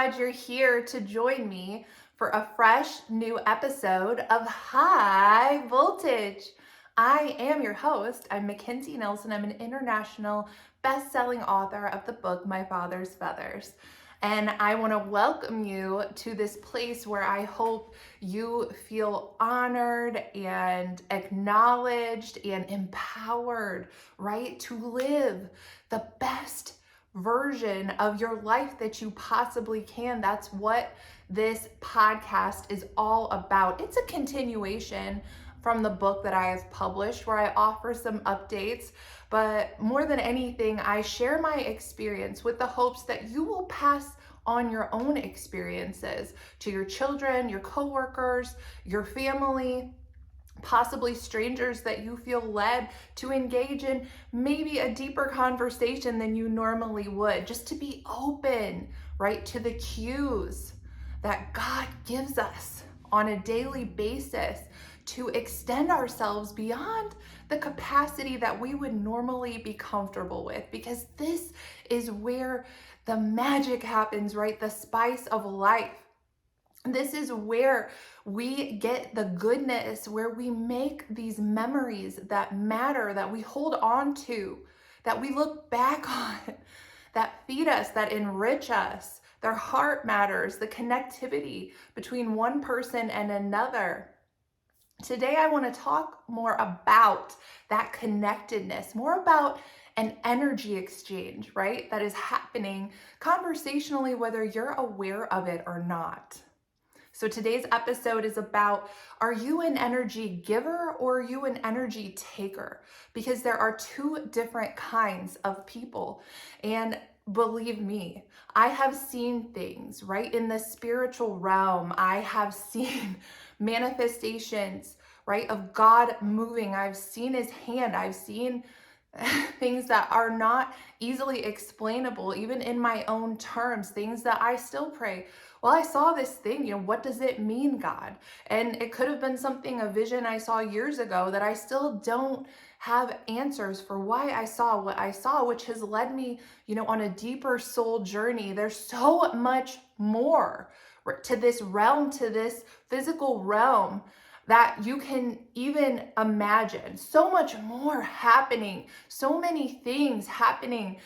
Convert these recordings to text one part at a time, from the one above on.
glad you're here to join me for a fresh new episode of High Voltage. I am your host. I'm MacKenzie Nelson. I'm an international best-selling author of the book, My Father's Feathers. And I want to welcome you to this place where I hope you feel honored and acknowledged and empowered, right? To live the best version of your life that you possibly can. That's what this podcast is all about. It's a continuation from the book that I have published where I offer some updates, but more than anything, I share my experience with the hopes that you will pass on your own experiences to your children, your coworkers, your family, possibly strangers that you feel led to engage in maybe a deeper conversation than you normally would, just to be open, right, to the cues that God gives us on a daily basis to extend ourselves beyond the capacity that we would normally be comfortable with, because this is where the magic happens, right? The spice of life. This is where we get the goodness, where we make these memories that matter, that we hold on to, that we look back on, that feed us, that enrich us. Their heart matters, the connectivity between one person and another. Today, I want to talk more about that connectedness, more about an energy exchange, right? That is happening conversationally, whether you're aware of it or not. So today's episode is about, are you an energy giver or are you an energy taker? Because there are two different kinds of people. And believe me, I have seen things, right? In the spiritual realm, I have seen manifestations, right, of God moving. I've seen his hand. I've seen things that are not easily explainable, even in my own terms, things that I still pray. Well, I saw this thing, what does it mean, God? And it could have been something, a vision I saw years ago that I still don't have answers for why I saw what I saw, which has led me, on a deeper soul journey. There's so much more to this realm, to this physical realm, that you can even imagine. So much more happening, so many things happening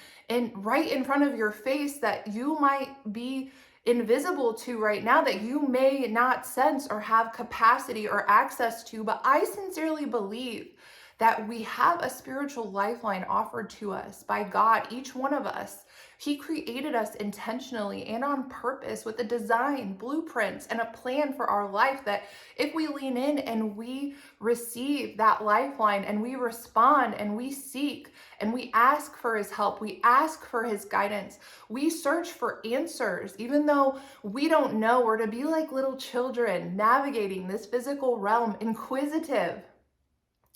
right in front of your face that you might be invisible to right now, that you may not sense or have capacity or access to. But I sincerely believe that we have a spiritual lifeline offered to us by God, each one of us. He created us intentionally and on purpose with a design, blueprints, and a plan for our life, that if we lean in and we receive that lifeline and we respond and we seek and we ask for his help, we ask for his guidance, we search for answers, even though we don't know, we're to be like little children navigating this physical realm, inquisitive.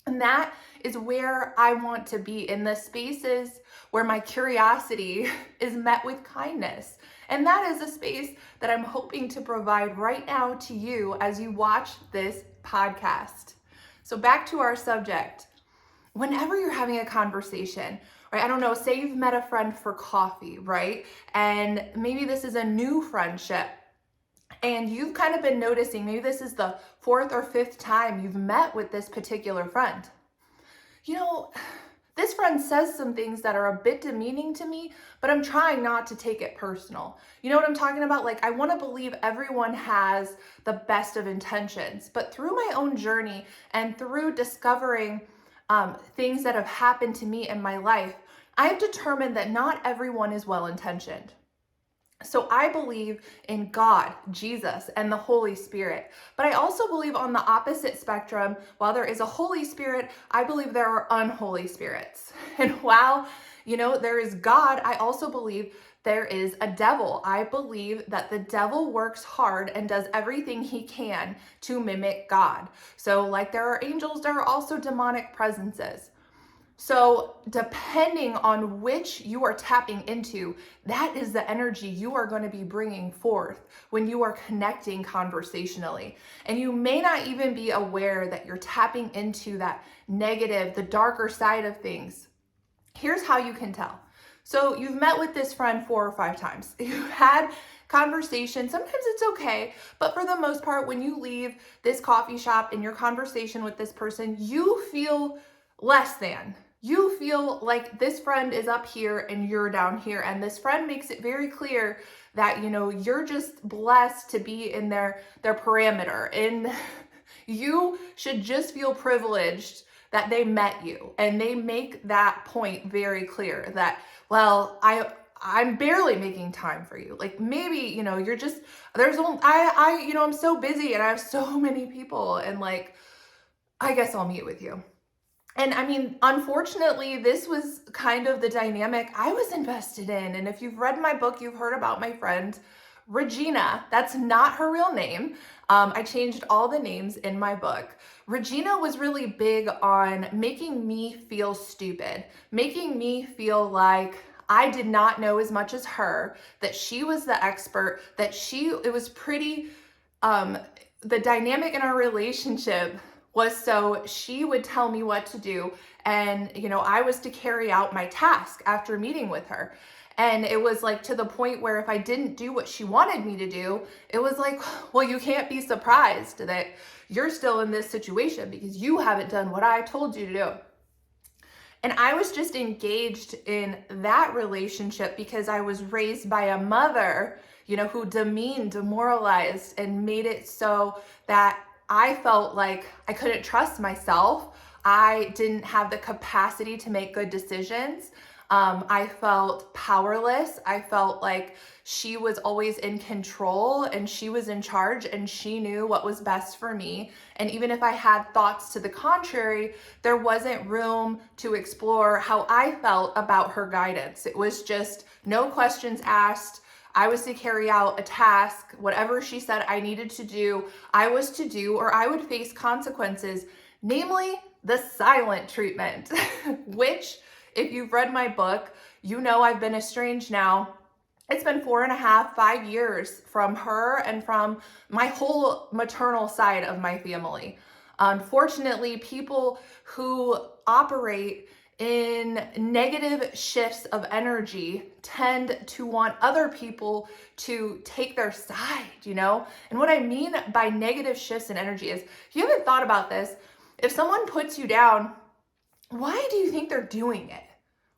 And that is where I want to be, in the spaces where my curiosity is met with kindness. And that is a space that I'm hoping to provide right now to you as you watch this podcast. So back to our subject. Whenever you're having a conversation, right? I don't know, say you've met a friend for coffee, right? And maybe this is a new friendship. And you've kind of been noticing, maybe this is the fourth or fifth time you've met with this particular friend. This friend says some things that are a bit demeaning to me, but I'm trying not to take it personal. You know what I'm talking about? Like, I want to believe everyone has the best of intentions, but through my own journey and through discovering things that have happened to me in my life, I've determined that not everyone is well-intentioned. So I believe in God, Jesus, and the Holy Spirit. But I also believe on the opposite spectrum, while there is a Holy Spirit, I believe there are unholy spirits. And while, there is God, I also believe there is a devil. I believe that the devil works hard and does everything he can to mimic God. So like there are angels, there are also demonic presences. So depending on which you are tapping into, that is the energy you are going to be bringing forth when you are connecting conversationally. And you may not even be aware that you're tapping into that negative, the darker side of things. Here's how you can tell. So you've met with this friend 4 or 5 times. You've had conversation, sometimes it's okay, but for the most part, when you leave this coffee shop in your conversation with this person, you feel less than. You feel like this friend is up here and you're down here, and this friend makes it very clear that, you know, you're just blessed to be in their parameter, and you should just feel privileged that they met you. And they make that point very clear that, well, I'm barely making time for you. Like, maybe, you know, you're just, there's only, you know, I'm so busy and I have so many people, and like, I guess I'll meet with you. And I mean, unfortunately, this was kind of the dynamic I was invested in. And if you've read my book, you've heard about my friend Regina. That's not her real name. I changed all the names in my book. Regina was really big on making me feel stupid, making me feel like I did not know as much as her, that she was the expert, that it was pretty, the dynamic in our relationship was, so she would tell me what to do, and, you know, I was to carry out my task after meeting with her. And it was like, to the point where if I didn't do what she wanted me to do, it was like, well, you can't be surprised that you're still in this situation because you haven't done what I told you to do. And I was just engaged in that relationship because I was raised by a mother, you know, who demeaned, demoralized, and made it so that I felt like I couldn't trust myself. I didn't have the capacity to make good decisions. I felt powerless. I felt like she was always in control and she was in charge and she knew what was best for me. And even if I had thoughts to the contrary, there wasn't room to explore how I felt about her guidance. It was just no questions asked. I was to carry out a task. Whatever she said I needed to do, I was to do, or I would face consequences, namely the silent treatment, which, if you've read my book, you know I've been estranged now. It's been 4.5, 5 years from her and from my whole maternal side of my family. Unfortunately, people who operate in negative shifts of energy tend to want other people to take their side, you know? And what I mean by negative shifts in energy is, if you haven't thought about this, if someone puts you down, why do you think they're doing it?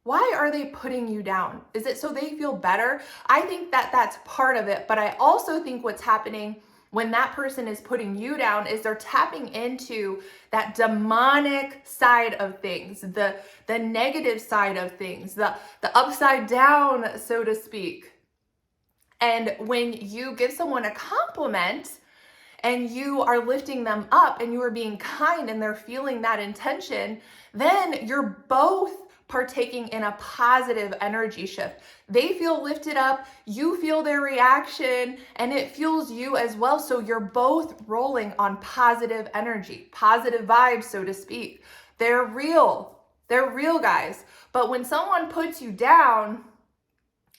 Why are they putting you down? Is it so they feel better? I think that that's part of it, but I also think what's happening when that person is putting you down is they're tapping into that demonic side of things, the negative side of things, the upside down, so to speak. And when you give someone a compliment and you are lifting them up and you are being kind and they're feeling that intention, then you're both partaking in a positive energy shift. They feel lifted up, you feel their reaction, and it fuels you as well. So you're both rolling on positive energy, positive vibes, so to speak. They're real, guys. But when someone puts you down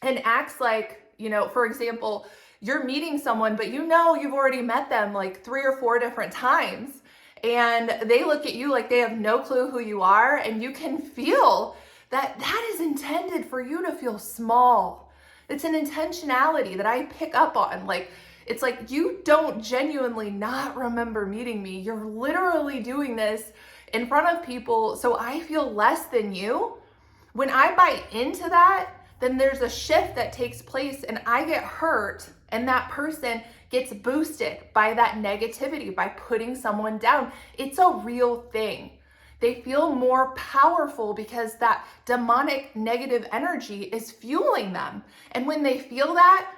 and acts like, you know, for example, you're meeting someone, but you know you've already met them like 3 or 4 different times, and they look at you like they have no clue who you are, and you can feel that that is intended for you to feel small. It's an intentionality that I pick up on. Like, it's like you don't genuinely not remember meeting me. You're literally doing this in front of people, so I feel less than you. When I buy into that, then there's a shift that takes place and I get hurt, and that person gets boosted by that negativity, by putting someone down. It's a real thing. They feel more powerful because that demonic negative energy is fueling them. And when they feel that,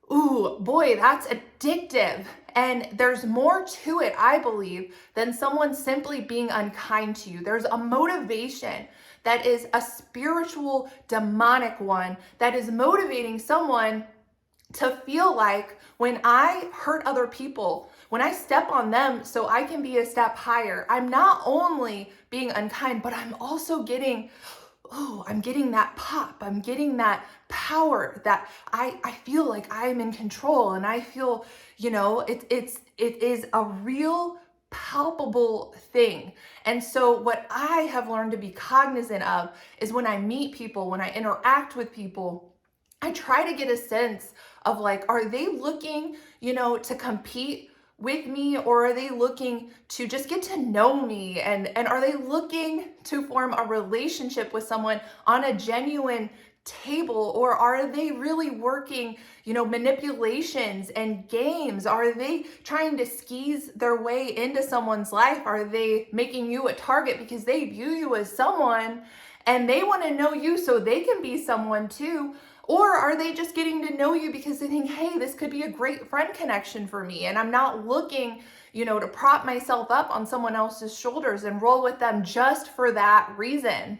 ooh, boy, that's addictive. And there's more to it, I believe, than someone simply being unkind to you. There's a motivation that is a spiritual, demonic one that is motivating someone to feel like, when I hurt other people, when I step on them so I can be a step higher, I'm not only being unkind, but I'm also getting, I'm getting that pop. I'm getting that power that I feel like I'm in control, and I feel, you know, it is a real palpable thing. And so what I have learned to be cognizant of is when I meet people, when I interact with people, I try to get a sense of like, are they looking, to compete with me, or are they looking to just get to know me? And are they looking to form a relationship with someone on a genuine table, or are they really working, manipulations and games? Are they trying to squeeze their way into someone's life? Are they making you a target because they view you as someone and they want to know you so they can be someone too? Or are they just getting to know you because they think, hey, this could be a great friend connection for me, and I'm not looking, to prop myself up on someone else's shoulders and roll with them just for that reason?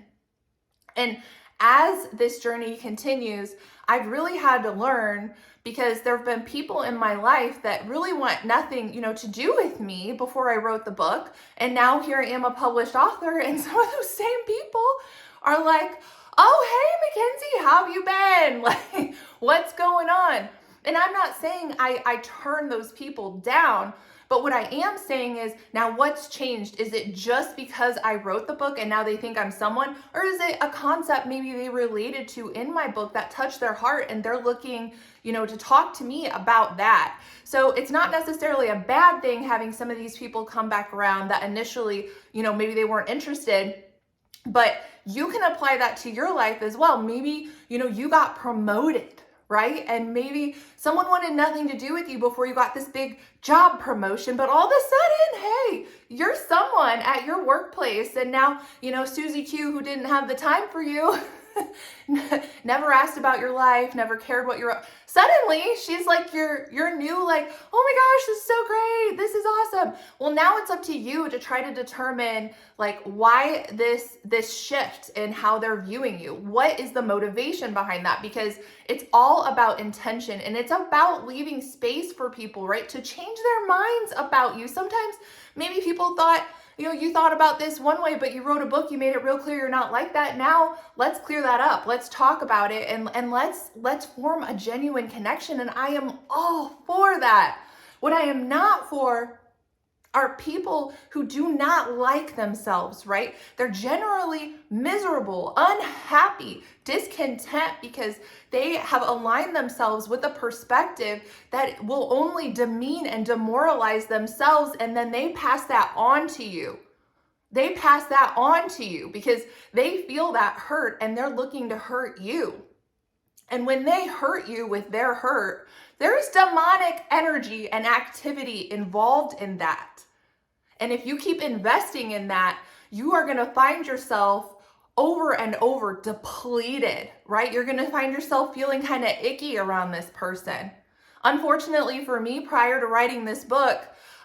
And as this journey continues, I've really had to learn, because there have been people in my life that really want nothing, to do with me before I wrote the book. And now here I am, a published author, and some of those same people are like, oh, hey, MacKenzie, how have you been? Like, what's going on? And I'm not saying I turn those people down, but what I am saying is, now what's changed? Is it just because I wrote the book and now they think I'm someone? Or is it a concept maybe they related to in my book that touched their heart and they're looking, to talk to me about that? So it's not necessarily a bad thing having some of these people come back around that initially, maybe they weren't interested. But you can apply that to your life as well. Maybe, you got promoted, right? And maybe someone wanted nothing to do with you before you got this big job promotion, but all of a sudden, hey, you're someone at your workplace. And now, Susie Q, who didn't have the time for you, never asked about your life, never cared what you're, suddenly she's like your new, like, oh my gosh, this is so great, this is awesome. Well, now it's up to you to try to determine like why this shift in how they're viewing you. What is the motivation behind that? Because it's all about intention, and it's about leaving space for people, right, to change their minds about you. Sometimes maybe people thought, you thought about this one way, but you wrote a book, you made it real clear you're not like that. Now let's clear that up. Let's talk about it, and let's form a genuine connection. And I am all for that. What I am not for are people who do not like themselves, right? They're generally miserable, unhappy, discontent, because they have aligned themselves with a perspective that will only demean and demoralize themselves, and then they pass that on to you. They pass that on to you because they feel that hurt and they're looking to hurt you. And when they hurt you with their hurt, there is demonic energy and activity involved in that. And if you keep investing in that, you are going to find yourself over and over depleted, right? You're going to find yourself feeling kind of icky around this person. Unfortunately for me, prior to writing this book,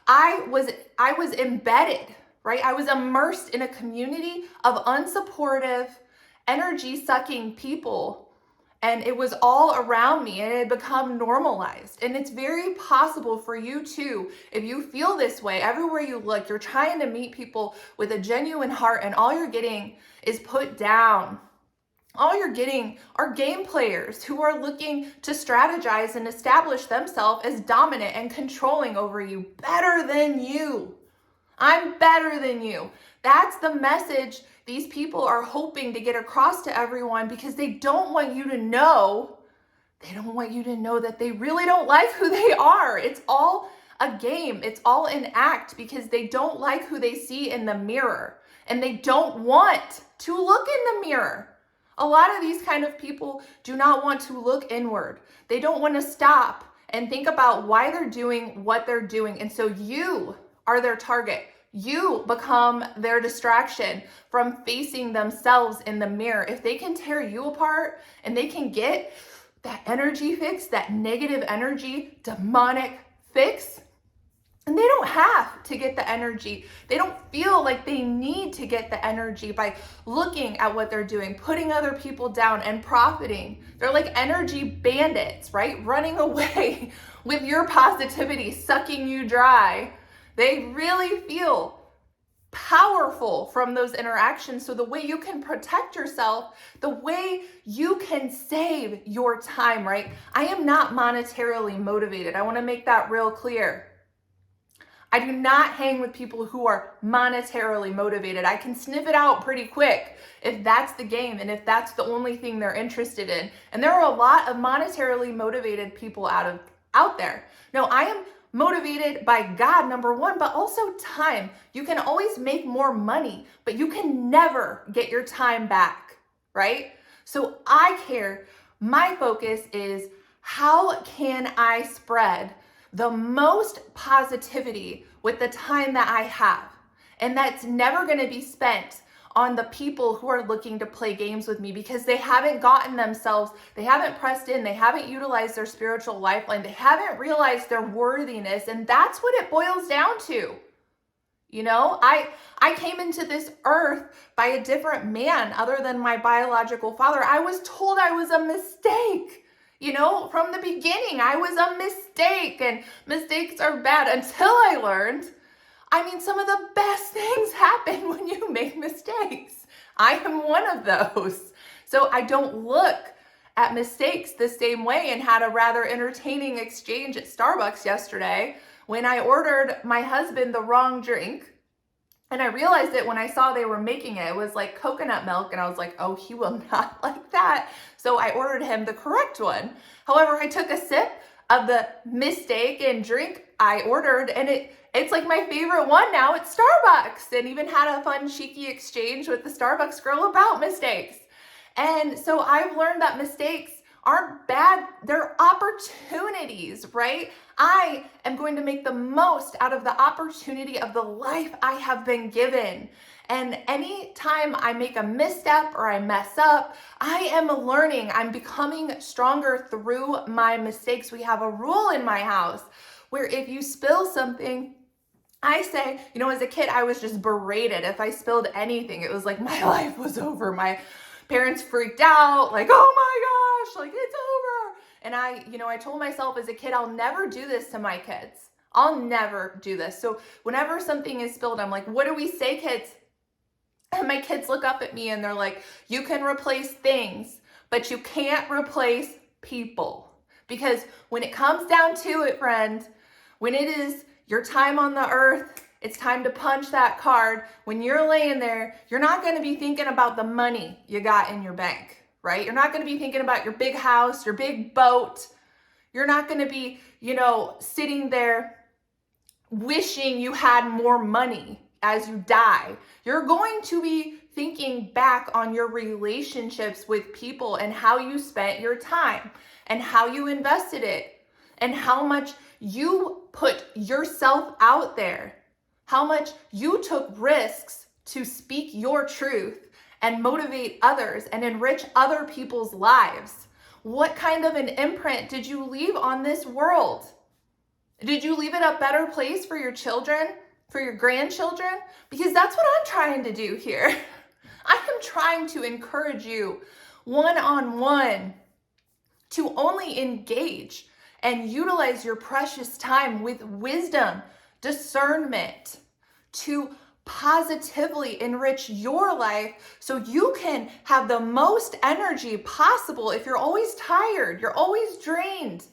I was embedded, right? I was immersed in a community of unsupportive, energy-sucking people. And it was all around me, and it had become normalized. And it's very possible for you too, if you feel this way, everywhere you look, you're trying to meet people with a genuine heart, and all you're getting is put down. All you're getting are game players who are looking to strategize and establish themselves as dominant and controlling over you, better than you. I'm better than you. That's the message these people are hoping to get across to everyone, because they don't want you to know. They don't want you to know that they really don't like who they are. It's all a game. It's all an act, because they don't like who they see in the mirror, and they don't want to look in the mirror. A lot of these kind of people do not want to look inward. They don't want to stop and think about why they're doing what they're doing. And so you are their target. You become their distraction from facing themselves in the mirror. If they can tear you apart and they can get that energy fix, that negative energy, demonic fix, and they don't have to get the energy. They don't feel like they need to get the energy by looking at what they're doing, putting other people down and profiting. They're like energy bandits, right? Running away with your positivity, sucking you dry. They really feel powerful from those interactions. So the way you can protect yourself, the way you can save your time, right? I am not monetarily motivated. I want to make that real clear. I do not hang with people who are monetarily motivated. I can sniff it out pretty quick if that's the game and if that's the only thing they're interested in. And there are a lot of monetarily motivated people out there. No, I am motivated by God, number one, but also time. You can always make more money, but you can never get your time back, right? So I care. My focus is, how can I spread the most positivity with the time that I have? And that's never going to be spent on the people who are looking to play games with me because they haven't gotten themselves, they haven't pressed in, they haven't utilized their spiritual lifeline, they haven't realized their worthiness. And that's what it boils down to. You know, I came into this earth by a different man other than my biological father. I was told I was a mistake. You know, from the beginning, I was a mistake and mistakes are bad until I learned, some of the best things happen when you make mistakes. I am one of those. So I don't look at mistakes the same way, and had a rather entertaining exchange at Starbucks yesterday when I ordered my husband the wrong drink. And I realized it when I saw they were making it. It was like coconut milk. And I was like, oh, he will not like that. So I ordered him the correct one. However, I took a sip of the mistaken drink I ordered, and it's like my favorite one now at Starbucks, and even had a fun, cheeky exchange with the Starbucks girl about mistakes. And so I've learned that mistakes aren't bad. They're opportunities, right? I am going to make the most out of the opportunity of the life I have been given. And anytime I make a misstep or I mess up, I am learning. I'm becoming stronger through my mistakes. We have a rule in my house where if you spill something, I say, as a kid, I was just berated. If I spilled anything, it was like my life was over. My parents freaked out, like, oh my gosh, like it's over. And I told myself as a kid, I'll never do this to my kids. I'll never do this. So whenever something is spilled, I'm like, what do we say, kids? And my kids look up at me and they're like, you can replace things, but you can't replace people. Because when it comes down to it, friend, when it is your time on the earth, it's time to punch that card. When you're laying there, you're not going to be thinking about the money you got in your bank, right? You're not going to be thinking about your big house, your big boat. You're not going to be, sitting there wishing you had more money as you die. You're going to be thinking back on your relationships with people and how you spent your time and how you invested it and how much you put yourself out there, how much you took risks to speak your truth and motivate others and enrich other people's lives. What kind of an imprint did you leave on this world? Did you leave it a better place for your children, for your grandchildren? Because that's what I'm trying to do here. I am trying to encourage you one-on-one to only engage and utilize your precious time with wisdom, discernment, to positively enrich your life so you can have the most energy possible. If you're always tired, you're always drained,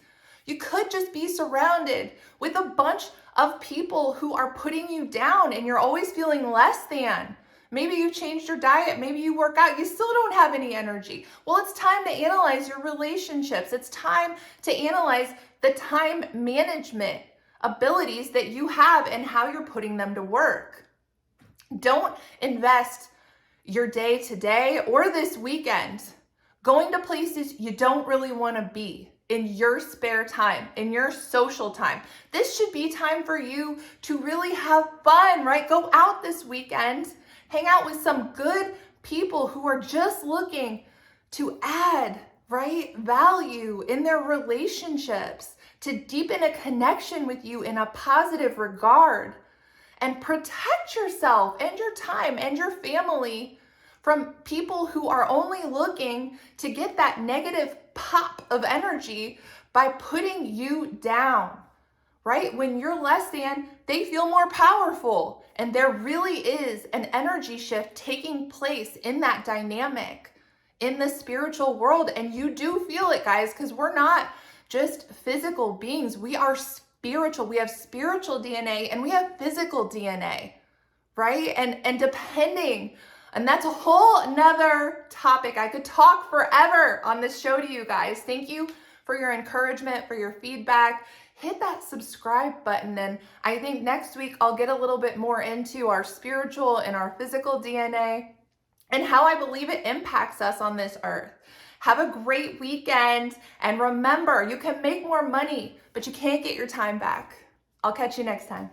you could just be surrounded with a bunch of people who are putting you down and you're always feeling less than. Maybe you changed your diet, maybe you work out, you still don't have any energy. Well, it's time to analyze your relationships. It's time to analyze the time management abilities that you have and how you're putting them to work. Don't invest your day today or this weekend going to places you don't really want to be in your spare time, in your social time. This should be time for you to really have fun, right? Go out this weekend, hang out with some good people who are just looking to add, right, value in their relationships, to deepen a connection with you in a positive regard, and protect yourself and your time and your family from people who are only looking to get that negative pop of energy by putting you down, right? When you're less than, they feel more powerful. And there really is an energy shift taking place in that dynamic in the spiritual world. And you do feel it, guys, because we're not just physical beings. We are spiritual. We have spiritual DNA and we have physical DNA, right? And depending, and that's a whole nother topic. I could talk forever on this show to you guys. Thank you for your encouragement, for your feedback. Hit that subscribe button. And I think next week I'll get a little bit more into our spiritual and our physical DNA and how I believe it impacts us on this earth. Have a great weekend. And remember, you can make more money, but you can't get your time back. I'll catch you next time.